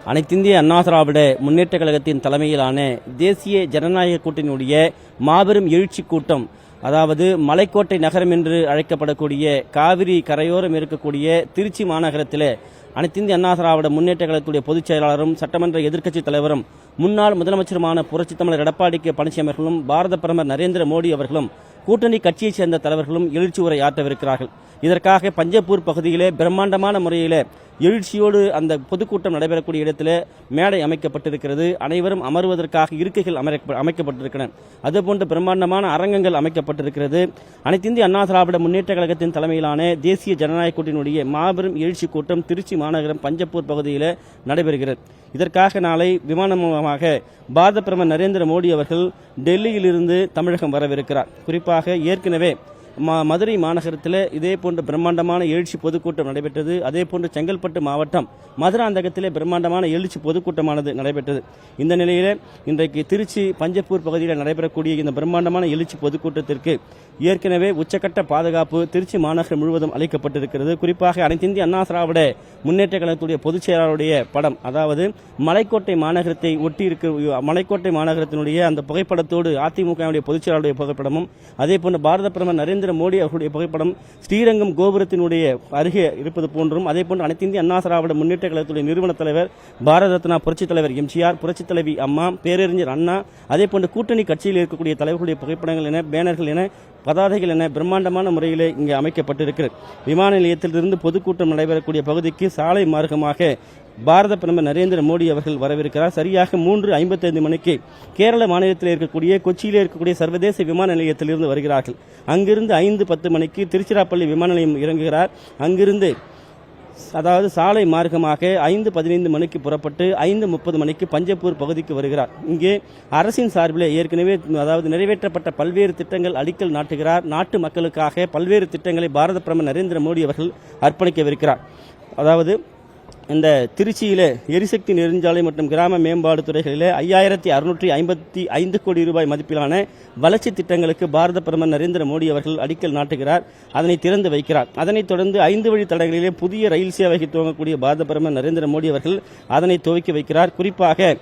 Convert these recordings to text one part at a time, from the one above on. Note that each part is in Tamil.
அனைத்திந்திய அண்ணா திராவிட முன்னேற்ற கழகத்தின் தலைமையிலான தேசிய ஜனநாயக கூட்டணியுடைய மாபெரும் எழுச்சி கூட்டம், அதாவது மலைக்கோட்டை நகரம் என்று அழைக்கப்படக்கூடிய காவிரி கரையோரம் இருக்கக்கூடிய திருச்சி மாநகரத்தில் அனைத்திந்திய அண்ணா திராவிட முன்னேற்ற கழகத்துடைய பொதுச் செயலாளரும் சட்டமன்ற எதிர்க்கட்சித் தலைவரும் முன்னாள் முதலமைச்சருமான புரட்சித் தமிழர் எடப்பாடி கே பழனிசாமி அவர்களும் பாரத பிரதமர் நரேந்திர மோடி அவர்களும் கூட்டணி கட்சியைச் சேர்ந்த தலைவர்களும் எழுச்சி உரை ஆற்றவிருக்கிறார்கள். இதற்காக பஞ்சப்பூர் பகுதியிலே பிரம்மாண்டமான முறையில் எழுச்சியோடு அந்த பொதுக்கூட்டம் நடைபெறக்கூடிய இடத்தில் மேடை அமைக்கப்பட்டிருக்கிறது. அனைவரும் அமர்வதற்காக இருக்கைகள் அமைக்கப்பட்டிருக்கின்றன. அதுபோன்ற பிரம்மாண்டமான அரங்கங்கள் அமைக்கப்பட்டிருக்கிறது. அனைத்திந்திய அண்ணா திராவிட முன்னேற்ற கழகத்தின் தலைமையிலான தேசிய ஜனநாயக கூட்டணியுடைய மாபெரும் எழுச்சி கூட்டம் திருச்சி மாநகரம் பஞ்சப்பூர் பகுதியில் நடைபெறுகிறது. இதற்காக நாளை விமானம் மூலமாக பாரத பிரதமர் நரேந்திர மோடி அவர்கள் டெல்லியிலிருந்து தமிழகம் வரவிருக்கிறார். குறிப்பாக ஏற்கனவே மதுரை மாநகரத்தில் இதே போன்ற பிரம்மாண்டமான எழுச்சி பொதுக்கூட்டம் நடைபெற்றது. அதே போன்று செங்கல்பட்டு மாவட்டம் மதுராந்தகத்திலே பிரம்மாண்டமான எழுச்சி பொதுக்கூட்டமானது நடைபெற்றது. இந்த நிலையில் இன்றைக்கு திருச்சி பஞ்சப்பூர் பகுதியில் நடைபெறக்கூடிய இந்த பிரம்மாண்டமான எழுச்சி பொதுக்கூட்டத்திற்கு ஏற்கனவே உச்சக்கட்ட பாதுகாப்பு திருச்சி மாநகரம் முழுவதும் அளிக்கப்பட்டிருக்கிறது. குறிப்பாக அனைத்திந்திய அண்ணா திராவிட முன்னேற்ற கழகத்துடைய பொதுச் செயலாளருடைய படம், அதாவது மலைக்கோட்டை மாநகரத்தை ஒட்டி இருக்க மலைக்கோட்டை மாநகரத்தினுடைய அந்த புகைப்படத்தோடு அதிமுக பொதுச் செயலாளருடைய புகைப்படமும், அதே போன்று பாரத பிரதமர் நரேந்திர மோடி அவர்களுடைய புகைப்படம் ஸ்ரீரங்கம் கோபுரத்தினுடைய அருகே இருப்பது போன்றும், அதே போன்று அனைத்திந்திய அண்ணா திராவிட முன்னேற்ற கழகத்துடைய நிறுவன தலைவர் பாரத ரத்னா புரட்சித் தலைவர் எம்ஜிஆர், புரட்சித் தலைவி அம்மா, பேரறிஞர் அண்ணா, அதே போன்று கூட்டணி கட்சியில் இருக்கக்கூடிய தலைவர்களுடைய புகைப்படங்கள் என பேனர்கள் என பதாதைகள் என பிரம்மாண்டமான முறையில் இங்கே அமைக்கப்பட்டிருக்கிறது. விமான நிலையத்திலிருந்து பொதுக்கூட்டம் நடைபெறக்கூடிய பகுதிக்கு சாலை மார்க்கமாக பாரத பிரதமர் நரேந்திர மோடி அவர்கள் வரவிருக்கிறார். சரியாக 3:55 மணிக்கு கேரள மாநிலத்தில் இருக்கக்கூடிய கொச்சியில் இருக்கக்கூடிய சர்வதேச விமான நிலையத்திலிருந்து வருகிறார்கள். அங்கிருந்து 5:10 மணிக்கு திருச்சிராப்பள்ளி விமான நிலையம் இறங்குகிறார். அங்கிருந்து அதாவது சாலை மார்க்கமாக 5:15 மணிக்கு புறப்பட்டு 5:30 மணிக்கு பஞ்சப்பூர் பகுதிக்கு வருகிறார். இங்கே அரசின் சார்பில் ஏற்கனவே அதாவது நிறைவேற்றப்பட்ட பல்வேறு திட்டங்கள் அடிக்கல் நாட்டுகிறார். நாட்டு மக்களுக்காக பல்வேறு திட்டங்களை பாரத பிரதமர் நரேந்திர மோடி அவர்கள் அர்ப்பணிக்கவிருக்கிறார். அதாவது இந்த திருச்சியிலே எரிசக்தி நெடுஞ்சாலை மற்றும் கிராம மேம்பாடு துறைகளிலே 5655 கோடி ரூபாய் மதிப்பிலான வளர்ச்சி திட்டங்களுக்கு பாரத பிரதமர் நரேந்திர மோடி அவர்கள் அடிக்கல் நாட்டுகிறார். அதனை திறந்து வைக்கிறார். அதனைத் தொடர்ந்து 5 வழி தடங்களிலே புதிய ரயில் சேவையை துவங்கக்கூடிய பாரத பிரதமர் நரேந்திர மோடி அவர்கள் அதனை துவக்கி வைக்கிறார். குறிப்பாக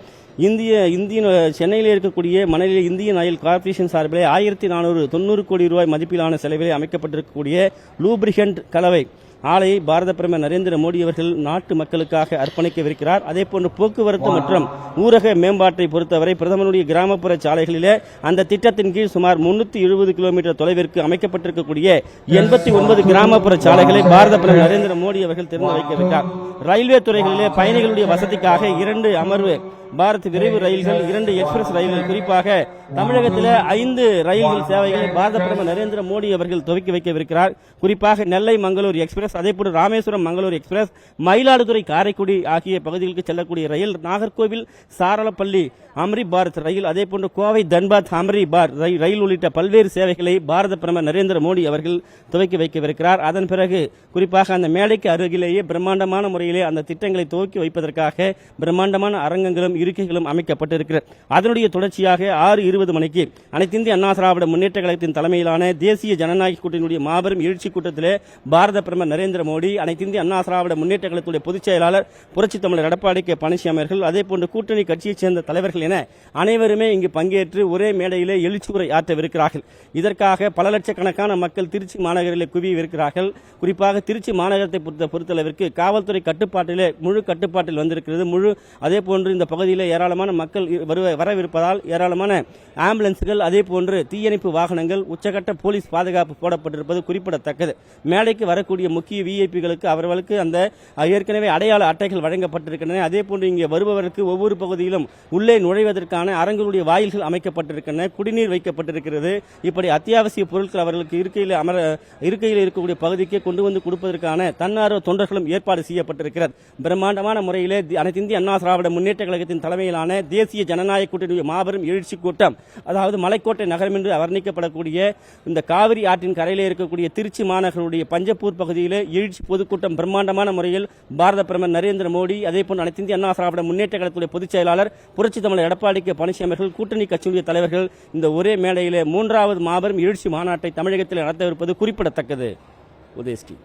சென்னையில் இருக்கக்கூடிய மணலில் இந்தியன் ஆயில் கார்ப்பரேஷன் சார்பிலே 1490 கோடி ரூபாய் மதிப்பிலான செலவிலே அமைக்கப்பட்டிருக்கக்கூடிய லூப்ரிகன்ட் கலவை ஆலையை பாரத பிரதமர் நரேந்திர மோடி அவர்கள் நாட்டு மக்களுக்காக அர்ப்பணிக்கவிருக்கிறார். அதே போன்று போக்குவரத்து மற்றும் ஊரக மேம்பாட்டை பொறுத்தவரை பிரதமருடைய கிராமப்புற சாலைகளிலே அந்த திட்டத்தின் கீழ் சுமார் 370 கிலோமீட்டர் தொலைவிற்கு அமைக்கப்பட்டிருக்கக்கூடிய 89 கிராமப்புற சாலைகளை பாரத பிரதமர் நரேந்திர மோடி அவர்கள் திறந்து வைக்கவிருக்கிறார். ரயில்வே துறைகளிலே பயணிகளுடைய வசதிக்காக 2 அமர்வு பாரத் விரைவு ரயில்கள், 2 எக்ஸ்பிரஸ் ரயில்கள், குறிப்பாக தமிழகத்தில் 5 ரயில்கள் சேவைகளை பாரத பிரதமர் நரேந்திர மோடி அவர்கள் துவக்கி வைக்கவிருக்கிறார். குறிப்பாக நெல்லை மங்களூர் எக்ஸ்பிரஸ், அதேபோல் ராமேஸ்வரம் மங்களூர் எக்ஸ்பிரஸ், மயிலாடுதுறை காரைக்குடி ஆகிய பகுதிகளுக்கு செல்லக்கூடிய ரயில், நாகர்கோவில் சாரலப்பள்ளி அம்ரி பாரத் ரயில், அதேபோன்று கோவை தன்பாத் அம்ரி பார் ரயில் உள்ளிட்ட பல்வேறு சேவைகளை பாரத பிரதமர் நரேந்திர மோடி அவர்கள் துவக்கி வைக்கவிருக்கிறார். அதன் பிறகு குறிப்பாக அந்த மேடைக்கு அருகிலேயே பிரம்மாண்டமான முறையிலே அந்த திட்டங்களை துவக்கி வைப்பதற்காக பிரம்மாண்டமான அரங்கங்களும் இருக்கைகளும் அமைக்கப்பட்டிருக்கிறது. அதனுடைய தொடர்ச்சியாக 6:20 மணிக்கு அனைத்திந்திய அண்ணா திராவிட முன்னேற்ற கழகத்தின் தலைமையிலான தேசிய ஜனநாயக கூட்டணியுடைய மாபெரும் எழுச்சி கூட்டத்திலே பாரத பிரதமர் நரேந்திர மோடி, அனைத்திந்திய அண்ணா திராவிட முன்னேற்ற கழகத்துடைய பொதுச் செயலாளர் புரட்சித் தமிழர் எடப்பாடி கே பழனிசாமி அவர்கள், அதே போன்று கூட்டணி கட்சியைச் சேர்ந்த தலைவர்கள் என அனைவருமே இங்கு பங்கேற்று ஒரே மேடையிலே எழுச்சி உரை ஆற்றவிருக்கிறார்கள். இதற்காக பல லட்சக்கணக்கான மக்கள் திருச்சி மாநகரில் குவியவிருக்கிறார்கள். குறிப்பாக திருச்சி மாநகரத்தை பொறுத்தளவிற்கு காவல்துறை கட்டுப்பாட்டிலே முழு கட்டுப்பாட்டில் வந்திருக்கிறது. அதே போன்று இந்த பகுதியில் ஏராளமான மக்கள் வரவிருப்பதால் ஏராளமான ஆம்புலன்ஸ்கள், அதே போன்று தீயணைப்பு வாகனங்கள், உச்சகட்ட போலீஸ் பாதுகாப்பு போடப்பட்டிருப்பது குறிப்பிடத்தக்கது. மேடைக்கு வரக்கூடிய முக்கிய விஐபிகளுக்கு அவர்களுக்கு அந்த ஏற்கனவே அடையாள அட்டைகள் வழங்கப்பட்டிருக்கின்றன. அதே போன்று இங்கே வருபவருக்கு ஒவ்வொரு பகுதியிலும் உள்ளே நுழைவதற்கான அரங்குடைய வாயில்கள் அமைக்கப்பட்டிருக்கின்றன. குடிநீர் வைக்கப்பட்டிருக்கிறது. இப்படி அத்தியாவசிய பொருட்கள் அவர்களுக்கு இருக்கையில் இருக்கக்கூடிய பகுதிக்கு கொண்டு வந்து கொடுப்பதற்கான தன்னார்வ தொண்டர்களும் ஏற்பாடு செய்யப்பட்டிருக்கிறது. பிரம்மாண்டமான முறையிலே அனைத்திந்திய அண்ணா திராவிட முன்னேற்ற கழகத்தின் தலைமையிலான தேசிய ஜனநாயக கூட்டணி மாபெரும் எழுச்சி கூட்டம், அதாவது மலைக்கோட்டை நகரம் என்று வர்ணிக்கப்படக்கூடிய இந்த காவிரி ஆற்றின் கரையிலே இருக்கக்கூடிய திருச்சி மாநகருடைய பஞ்சப்பூர் பகுதியிலே எழுச்சி பொதுக்கூட்டம் பிரம்மாண்டமான முறையில் பாரத பிரதமர் நரேந்திர மோடி, அதே போன்று அனைத்திந்திய அண்ணா திராவிட முன்னேற்ற கழகத்துடைய பொதுச் செயலாளர் புரட்சித் தமிழர் எடப்பாடி கே பழனிசாமி அவர்கள், கூட்டணி கட்சியுடைய தலைவர்கள் இந்த ஒரே மேடையிலே 3வது மாபெரும் எழுச்சி மாநாட்டை தமிழகத்தில் நடத்தவிருப்பது குறிப்பிடத்தக்கது. உதயஸ்ரீ.